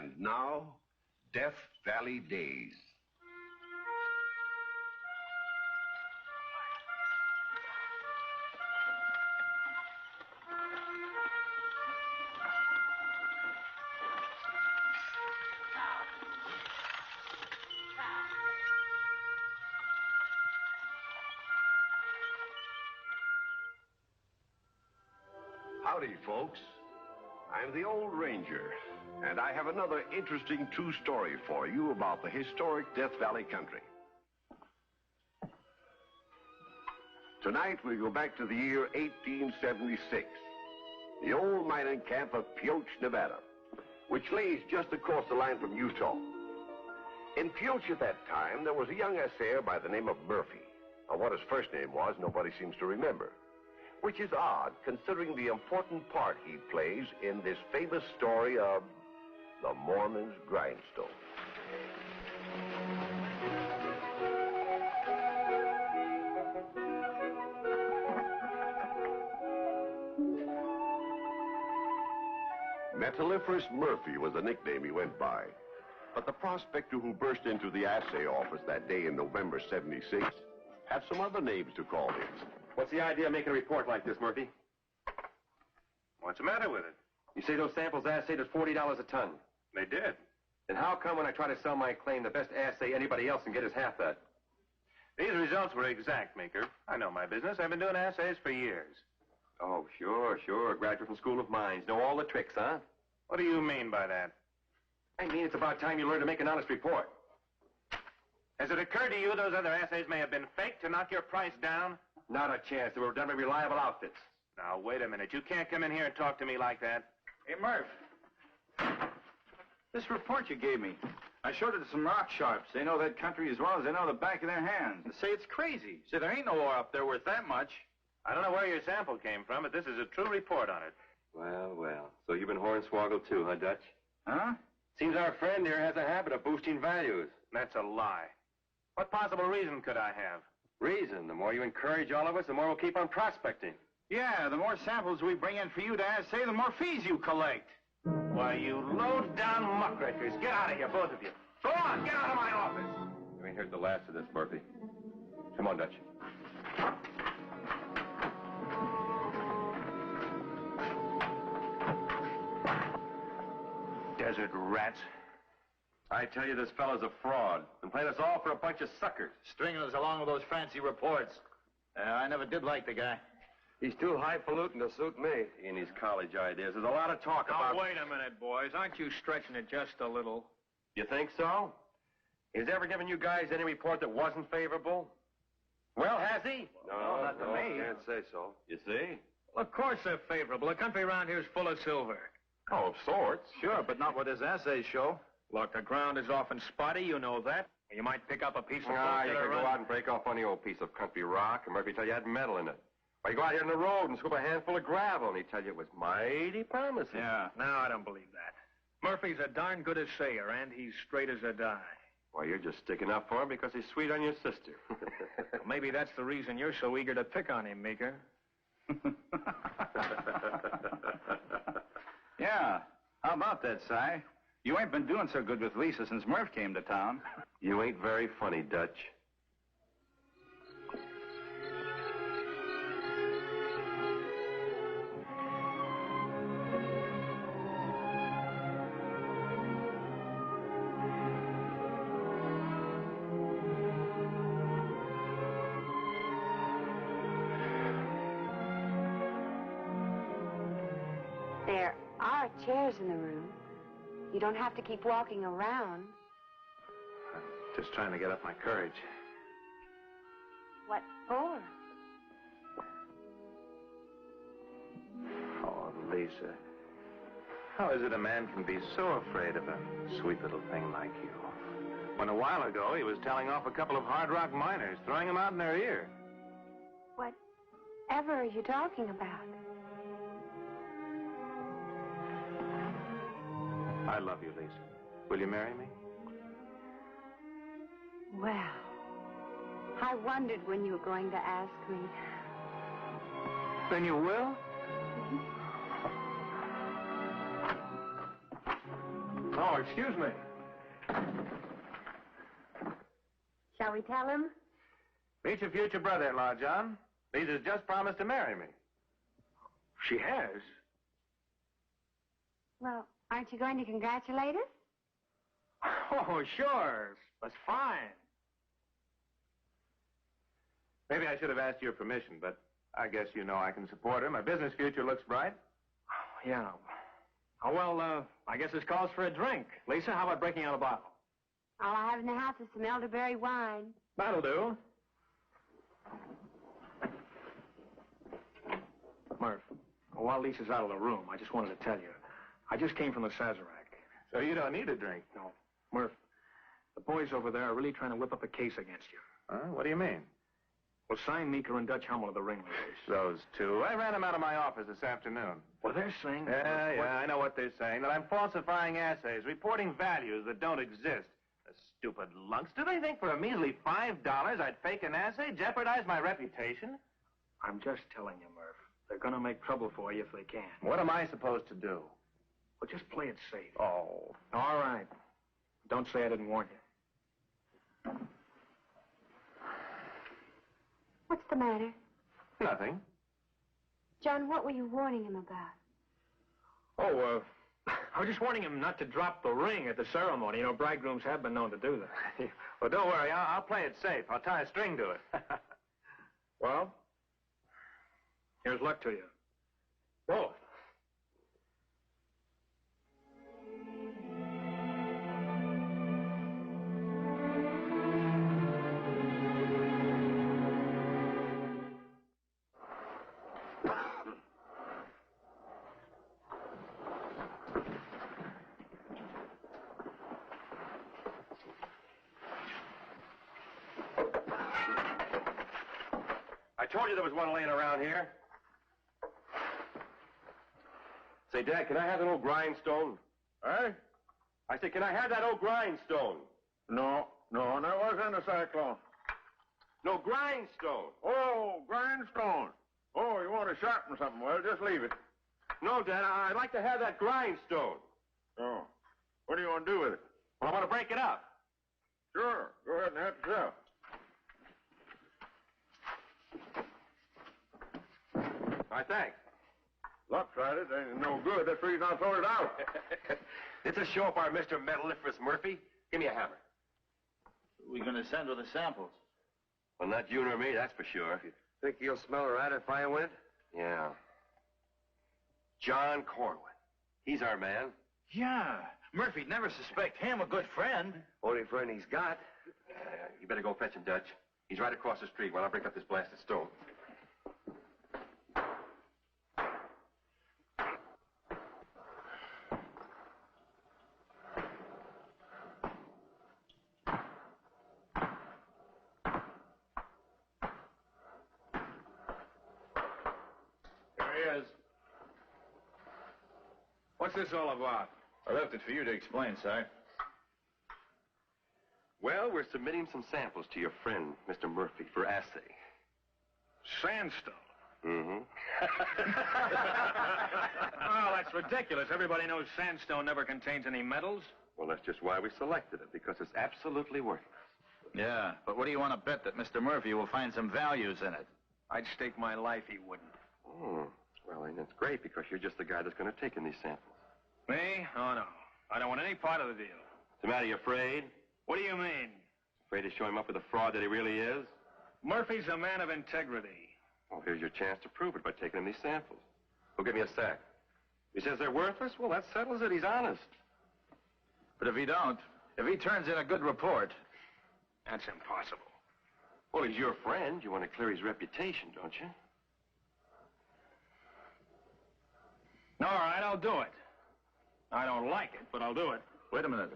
And now, Death Valley Days. Howdy, folks. I'm the Old Ranger, and I have another interesting true story for you about the historic Death Valley country. Tonight, we go back to the year 1876, the old mining camp of Pioche, Nevada, which lays just across the line from Utah. In Pioche at that time, there was a young assayer by the name of Murphy. Now, what his first name was, nobody seems to remember. Which is odd, considering the important part he plays in this famous story of the Mormon's Grindstone. Metalliferous Murphy was the nickname he went by. But the prospector who burst into the assay office that day in November '76 had some other names to call him. What's the idea of making a report like this, Murphy? What's the matter with it? You say those samples assayed at $40 a ton. They did. Then how come when I try to sell my claim the best assay anybody else can get is half that? These results were exact, Meeker. I know my business. I've been doing assays for years. Oh, sure. Graduate from School of Mines. Know all the tricks, huh? What do you mean by that? I mean it's about time you learn to make an honest report. Has it occurred to you those other assays may have been faked to knock your price down? Not a chance. They were done by reliable outfits. Now, wait a minute. You can't come in here and talk to me like that. Hey, Murph. This report you gave me, I showed it to some rock sharps. They know that country as well as they know the back of their hands. They say it's crazy. Say there ain't no ore up there worth that much. I don't know where your sample came from, but this is a true report on it. Well. So you've been hornswoggled too, huh, Dutch? Huh? Seems our friend here has a habit of boosting values. That's a lie. What possible reason could I have? Reason. The more you encourage all of us, the more we'll keep on prospecting. Yeah, the more samples we bring in for you to assay, the more fees you collect. Why, you low-down muckrakers. Get out of here, both of you. Go on, get out of my office. You ain't heard the last of this, Murphy. Come on, Dutch. Desert rats. I tell you, this fella's a fraud. Been playing us all for a bunch of suckers. Stringing us along with those fancy reports. I never did like the guy. He's too highfalutin to suit me. In his college ideas. There's a lot of talk about... Now, wait a minute, boys. Aren't you stretching it just a little? You think so? He's ever given you guys any report that wasn't favorable? Well, has he? No, not to me. Can't say so. You see? Well, of course they're favorable. The country around here is full of silver. Oh, of sorts. Sure, but not what his assays show. Look, the ground is often spotty, you know that. You might pick up a piece of rock. You could go out and break off any old piece of country rock, and Murphy tell you had metal in it. Or you go out here on the road and scoop a handful of gravel, and he'd tell you it was mighty promising. Yeah, no, I don't believe that. Murphy's a darn good assayer, and he's straight as a die. Why, you're just sticking up for him because he's sweet on your sister. Well, maybe that's the reason you're so eager to pick on him, Meeker. Yeah, how about that, Si? You ain't been doing so good with Lisa since Murph came to town. You ain't very funny, Dutch. There are chairs in the room. You don't have to keep walking around. I'm just trying to get up my courage. What for? Oh, Lisa. How is it a man can be so afraid of a sweet little thing like you? When a while ago, he was telling off a couple of hard rock miners, throwing them out in their ear. Whatever are you talking about? I love you, Lisa. Will you marry me? Well, I wondered when you were going to ask me. Then you will? Oh, excuse me. Shall we tell him? Meet your future brother-in-law, John. Lisa's just promised to marry me. She has? Well, aren't you going to congratulate us? Oh, sure. That's fine. Maybe I should have asked your permission, but I guess you know I can support her. My business future looks bright. Yeah. Oh, well, I guess this calls for a drink. Lisa, how about breaking out a bottle? All I have in the house is some elderberry wine. That'll do. Murph, while Lisa's out of the room, I just wanted to tell you. I just came from the Sazerac. So you don't need a drink. No. Murph, the boys over there are really trying to whip up a case against you. Huh? What do you mean? Well, Sign Meeker and Dutch Hummel are the ringleaders. Those two. I ran them out of my office this afternoon. Well, they're saying... Yeah, I know what they're saying. That I'm falsifying assays, reporting values that don't exist. The stupid lunks. Do they think for a measly $5 I'd fake an assay, jeopardize my reputation? I'm just telling you, Murph. They're going to make trouble for you if they can. What am I supposed to do? Well, just play it safe. Oh. All right. Don't say I didn't warn you. What's the matter? Nothing. John, what were you warning him about? Oh, I was just warning him not to drop the ring at the ceremony. You know, bridegrooms have been known to do that. Well, don't worry. I'll play it safe. I'll tie a string to it. Well, here's luck to you. Whoa. I told you there was one laying around here. Say, Dad, can I have that old grindstone? Eh? I said, can I have that old grindstone? No, that was in the cyclone. No, grindstone. Oh, grindstone. Oh, you want to sharpen something? Well, just leave it. No, Dad, I'd like to have that grindstone. Oh. What do you want to do with it? Well, I want to break it up. Sure. Go ahead and help yourself. All right, thanks. Lopsided ain't no good. That's the reason I throw it out. It's a show up our Mr. Metalliferous Murphy. Give me a hammer. We're going to send with the samples. Well, not you nor me, that's for sure. Think you'll smell a rat if I went? Yeah. John Corwin. He's our man. Yeah. Murphy'd never suspect him, a good friend. Only friend he's got. You better go fetch him, Dutch. He's right across the street while I break up this blasted stone. Here he is. What's this all about? I left it for you to explain, sir. Well, we're submitting some samples to your friend, Mr. Murphy, for assay. Sandstone. Mm-hmm. Oh, that's ridiculous. Everybody knows sandstone never contains any metals. Well, that's just why we selected it, because it's absolutely worthless. Yeah, but what do you want to bet that Mr. Murphy will find some values in it? I'd stake my life he wouldn't. Oh, well, and it's great, because you're just the guy that's going to take in these samples. Me? Oh, no. I don't want any part of the deal. What's the matter, you afraid? What do you mean? Afraid to show him up with the fraud that he really is? Murphy's a man of integrity. Well, here's your chance to prove it by taking him these samples. Go get me a sack. He says they're worthless? Well, that settles it. He's honest. But if he turns in a good report... That's impossible. Well, he's your friend. You want to clear his reputation, don't you? All right, I'll do it. I don't like it, but I'll do it. Wait a minute.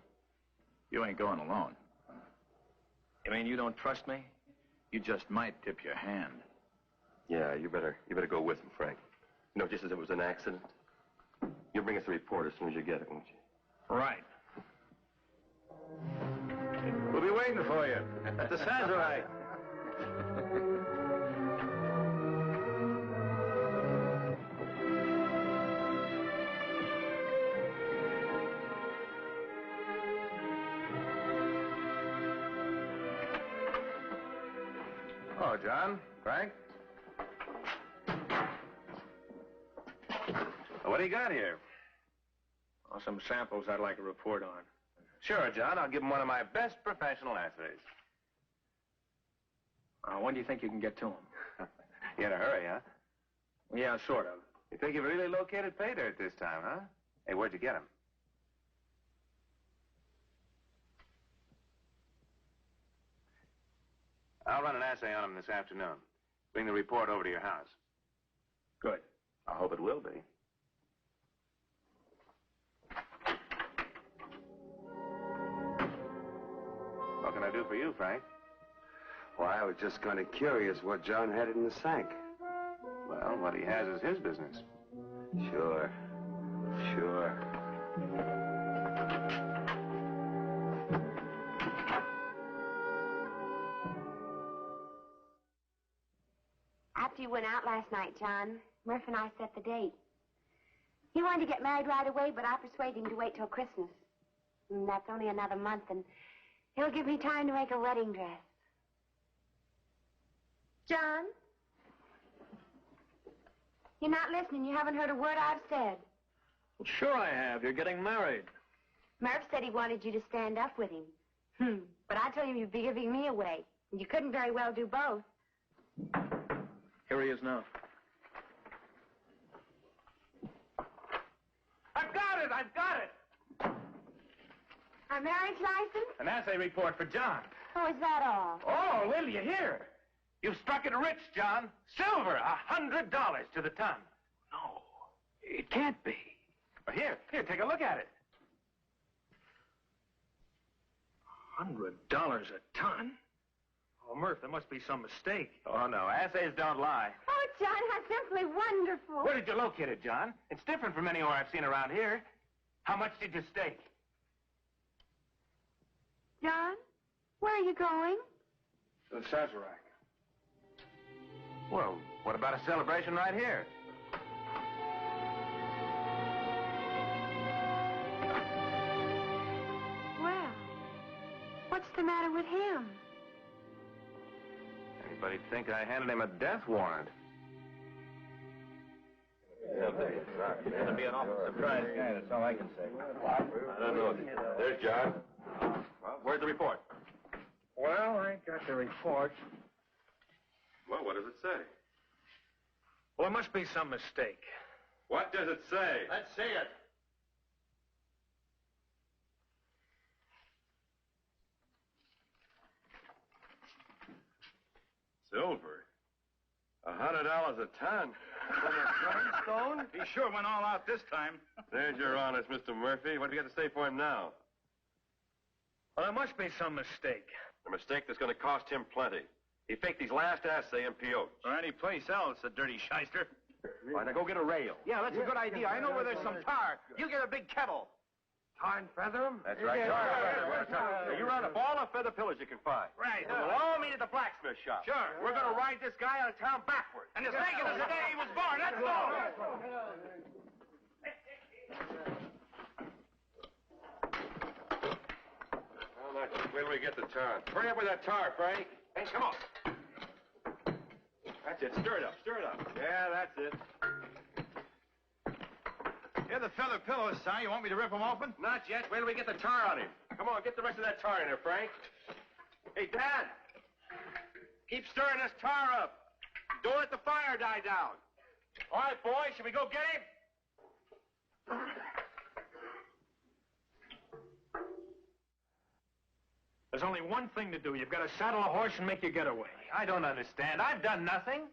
You ain't going alone. You mean you don't trust me? You just might tip your hand. Yeah, you better go with him, Frank. You know, just as it was an accident. You'll bring us a report as soon as you get it, won't you? Right. We'll be waiting for you at the Sazerac. Hello, John. Frank? Well, what do you got here? Oh, some samples I'd like to report on. Sure, John. I'll give him one of my best professional assays. When do you think you can get to them? You in a hurry, huh? Yeah, sort of. You think you've really located pay dirt this time, huh? Hey, where'd you get him? I'll run an assay on him this afternoon. Bring the report over to your house. Good. I hope it will be. What can I do for you, Frank? Well, I was just kind of curious what John had in the sack. Well, what he has is his business. Sure. After you went out last night, John, Murph and I set the date. He wanted to get married right away, but I persuaded him to wait till Christmas. And that's only another month, and he'll give me time to make a wedding dress. John? You're not listening. You haven't heard a word I've said. Well, sure I have. You're getting married. Murph said he wanted you to stand up with him. But I told him you'd be giving me away. And you couldn't very well do both. Here he is now. I've got it! Our marriage license? An assay report for John. Oh, is that all? Oh, Lily, you hear? You've struck it rich, John. Silver, $100 to the ton. No, it can't be. Well, here, take a look at it. $100 a ton? Oh, Murph, there must be some mistake. Oh, no, assays don't lie. Oh, John, how simply wonderful. Where did you locate it, John? It's different from any ore I've seen around here. How much did you stake? John, where are you going? To the Sazerac. Well, what about a celebration right here? Well, what's the matter with him? Anybody think I handed him a death warrant? It'll be an awful surprise guy, that's all I can say. I don't know. There's John. Well, where's the report? Well, I got the report. Well, what does it say? Well, there must be some mistake. What does it say? Let's see it. Silver. $100 a ton. Grindstone? He sure went all out this time. There's your honest, Mr. Murphy. What do you got to say for him now? Well, there must be some mistake. A mistake that's going to cost him plenty. He faked his last assay in Pioche. Or any place else, the dirty shyster. All right, now go get a rail. Yeah, that's a good idea. I know where there's some tar. You get a big kettle. Tar and feather him? That's right. Now, you round up all the feather pillars you can find. Right. And we'll all meet at the blacksmith shop. Sure. We're going to ride this guy out of town backwards. And the second is the day he was born. That's all. Well, now, wait till we get the tar. Hurry up with that tar, Frank. Hey, come on. That's it. Stir it up. Yeah, that's it. Here are the feather pillows, son. You want me to rip them open? Not yet. Wait till we get the tar on him. Come on, get the rest of that tar in there, Frank. Hey, Dad. Keep stirring this tar up. Don't let the fire die down. All right, boys, should we go get him? There's only one thing to do. You've got to saddle a horse and make your getaway. I don't understand. I've done nothing.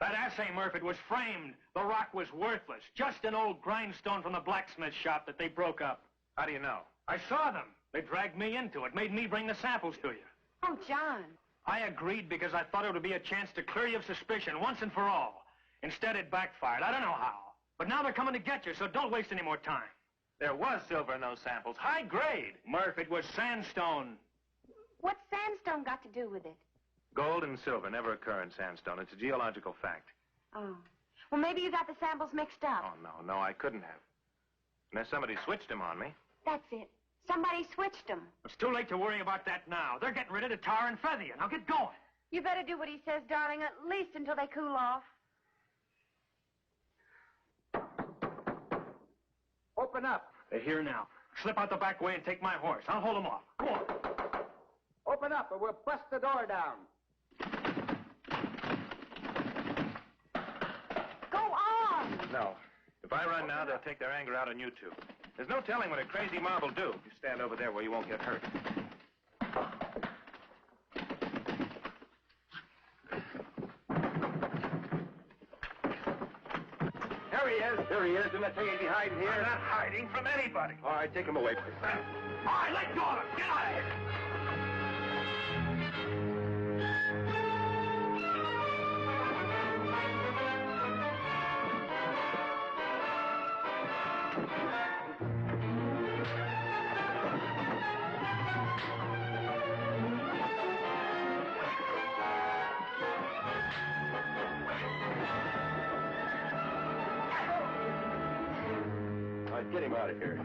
That assay, Murph, it was framed. The rock was worthless. Just an old grindstone from the blacksmith shop that they broke up. How do you know? I saw them. They dragged me into it, made me bring the samples to you. Oh, John. I agreed because I thought it would be a chance to clear you of suspicion once and for all. Instead, it backfired. I don't know how. But now they're coming to get you, so don't waste any more time. There was silver in those samples. High grade. Murph, it was sandstone. What's sandstone got to do with it? Gold and silver never occur in sandstone. It's a geological fact. Oh. Well, maybe you got the samples mixed up. Oh, no, I couldn't have. Unless somebody switched them on me. That's it. Somebody switched them. It's too late to worry about that now. They're getting rid of the tar and feather you. Now get going. You better do what he says, darling, at least until they cool off. Open up. They're here now. Slip out the back way and take my horse. I'll hold them off. Go on. Open up or we'll bust the door down. Go on! No. If I run now, they'll take their anger out on you two. There's no telling what a crazy mob will do. You stand over there where you won't get hurt. There he is. There he is. Didn't I tell you he'd be hiding here? I'm not hiding from anybody. All right, take him away, please. All right, let go of him. Get out of here. All right, get him out of here.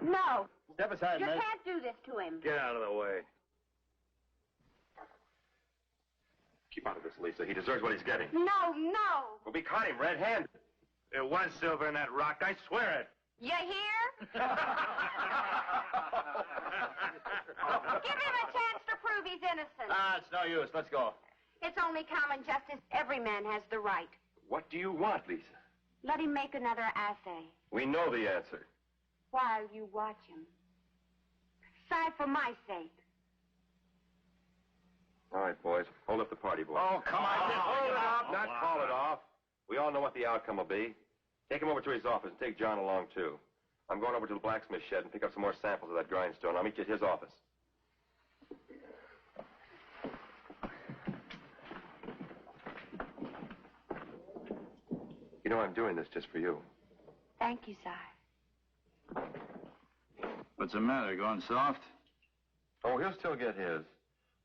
No, Step aside, you man. can't do this to him. Get out of the way. Keep out of this, Lisa. He deserves what he's getting. No, no. Well, we caught him red-handed. There was silver in that rock. I swear it. You hear? Give him a chance to prove he's innocent. It's no use. Let's go. It's only common justice. Every man has the right. What do you want, Lisa? Let him make another assay We know the answer. while you watch him. Sigh for my sake. All right, boys. Hold up the party, boys. Oh, come on. Hold it up, Oh, not wow. call it off. We all know what the outcome will be. Take him over to his office and take John along, too. I'm going over to the blacksmith shed and pick up some more samples of that grindstone. I'll meet you at his office. You know I'm doing this just for you. Thank you, Si. What's the matter? Going soft? Oh, he'll still get his.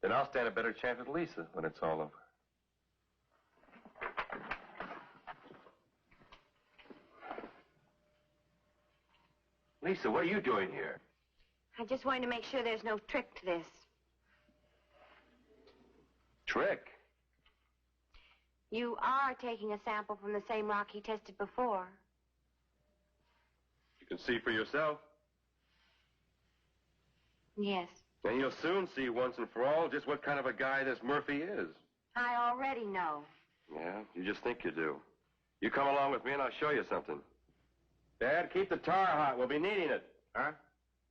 Then I'll stand a better chance with Lisa when it's all over. Lisa, what are you doing here? I just wanted to make sure there's no trick to this. Trick? You are taking a sample from the same rock he tested before. You can see for yourself. Yes. And you'll soon see once and for all just what kind of a guy this Murphy is. I already know. Yeah, you just think you do. You come along with me and I'll show you something. Dad, keep the tar hot. We'll be needing it. Huh?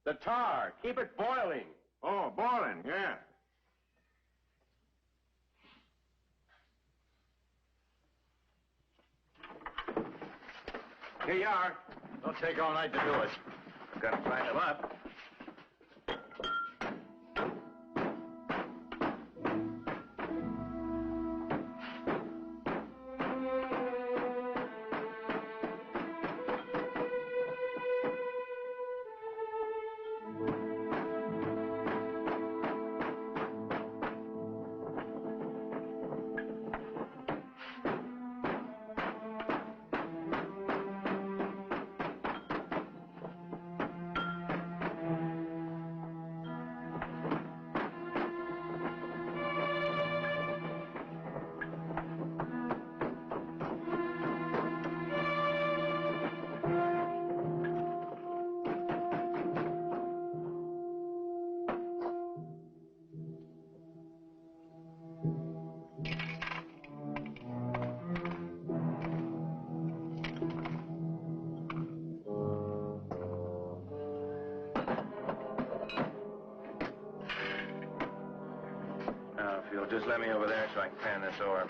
The tar. Keep it boiling. Oh, boiling, yeah. Here you are. Don't take all night to do it. I've got to find them up. Now, if you'll just let me over there so I can pan this ore.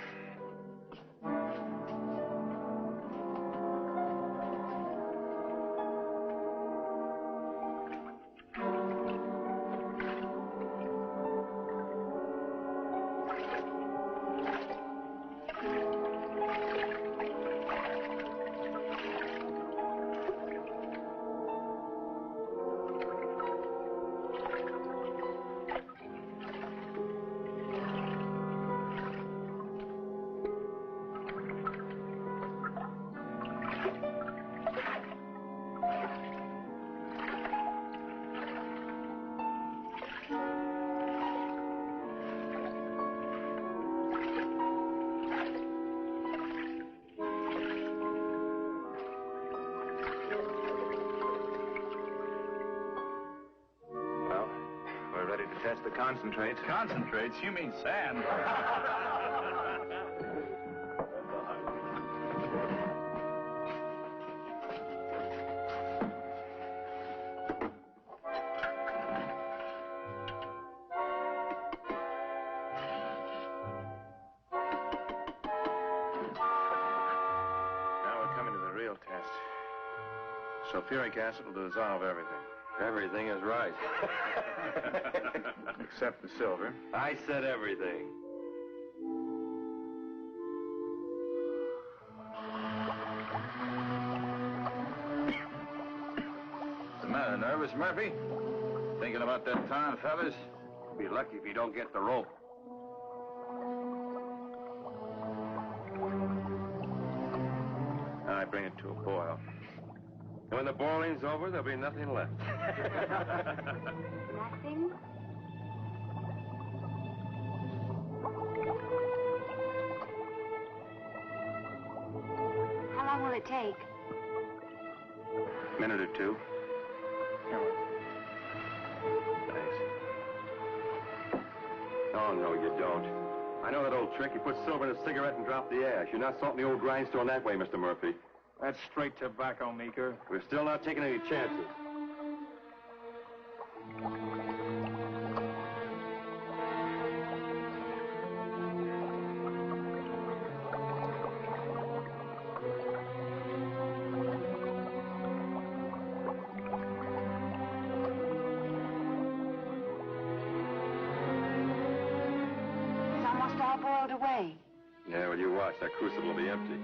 test the concentrates. Concentrates? You mean sand. Now we're coming to the real test. Sulfuric acid will dissolve everything. Everything is right. Except the silver. I said everything. What's the matter, nervous, Murphy? Thinking about that time, fellas? Be lucky if you don't get the rope. Now I bring it to a boil. And when the boiling's over, there'll be nothing left. Nothing? How long will it take? A minute or two. Thanks. Oh, no, you don't. I know that old trick. You put silver in a cigarette and drop the ash. You're not salting the old grindstone that way, Mr. Murphy. That's straight tobacco, Meeker. We're still not taking any chances. It's almost all boiled away. Yeah, well, you watch. That crucible will be empty.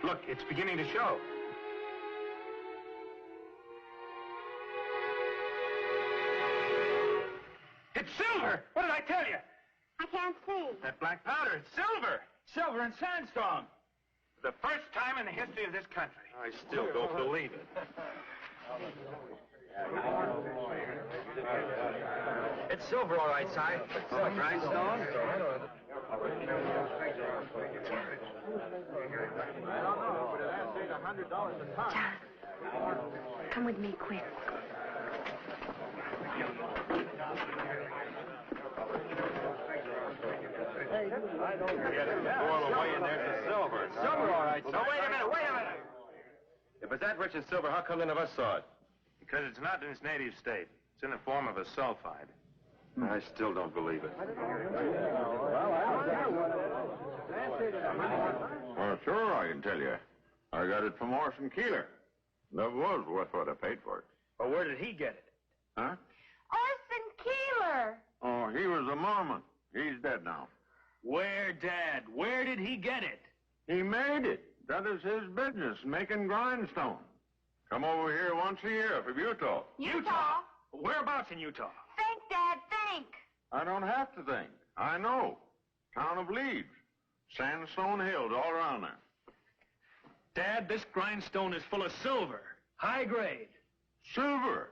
Look, it's beginning to show. It's silver! What did I tell you? I can't see. That black powder, it's silver! Silver and sandstone. The first time in the history of this country. I still don't believe it. It's silver, all right, Si. Oh, grindstone? John, come with me quick. Boil away and there's the silver. Silver, all right, Si. No, wait a minute. If it's that rich in silver, how come none of us saw it? Because it's not in its native state. It's in the form of a sulfide. I still don't believe it. Well, sure, I can tell you. I got it from Orson Keeler. That was worth what I paid for it. Well, where did he get it? Huh? Orson Keeler! Oh, he was a Mormon. He's dead now. Where, Dad? Where did he get it? He made it. That is his business, making grindstone. Come over here once a year from Utah. Utah? Whereabouts in Utah? Think, Dad, think. I don't have to think. I know. Town of Leeds. Sandstone hills all around there. Dad, this grindstone is full of silver. High grade. Silver?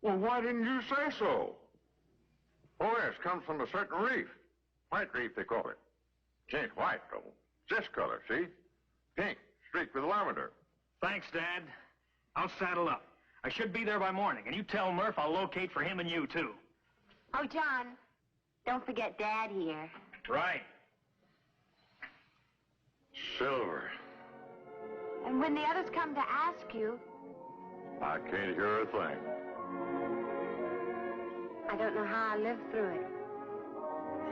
Well, why didn't you say so? Oh, yes, comes from a certain reef. White reef, they call it. It ain't white, though. It's this color, see? Pink, streaked with lavender. Thanks, Dad. I'll saddle up. I should be there by morning, and you tell Murph I'll locate for him and you, too. Oh, John, don't forget Dad here. Right. Silver. And when the others come to ask you, I can't hear a thing. I don't know how I lived through it.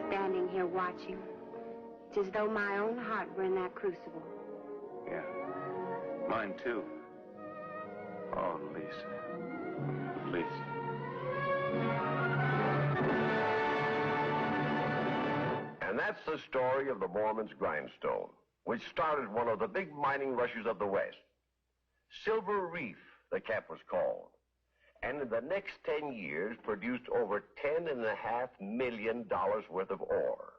Standing here watching. It's as though my own heart were in that crucible. Yeah. Mine, too. Oh, Lisa. Lisa. And that's the story of the Mormon's Grindstone, which started one of the big mining rushes of the West. Silver Reef, the cap was called. And in the next 10 years produced over $10.5 million worth of ore.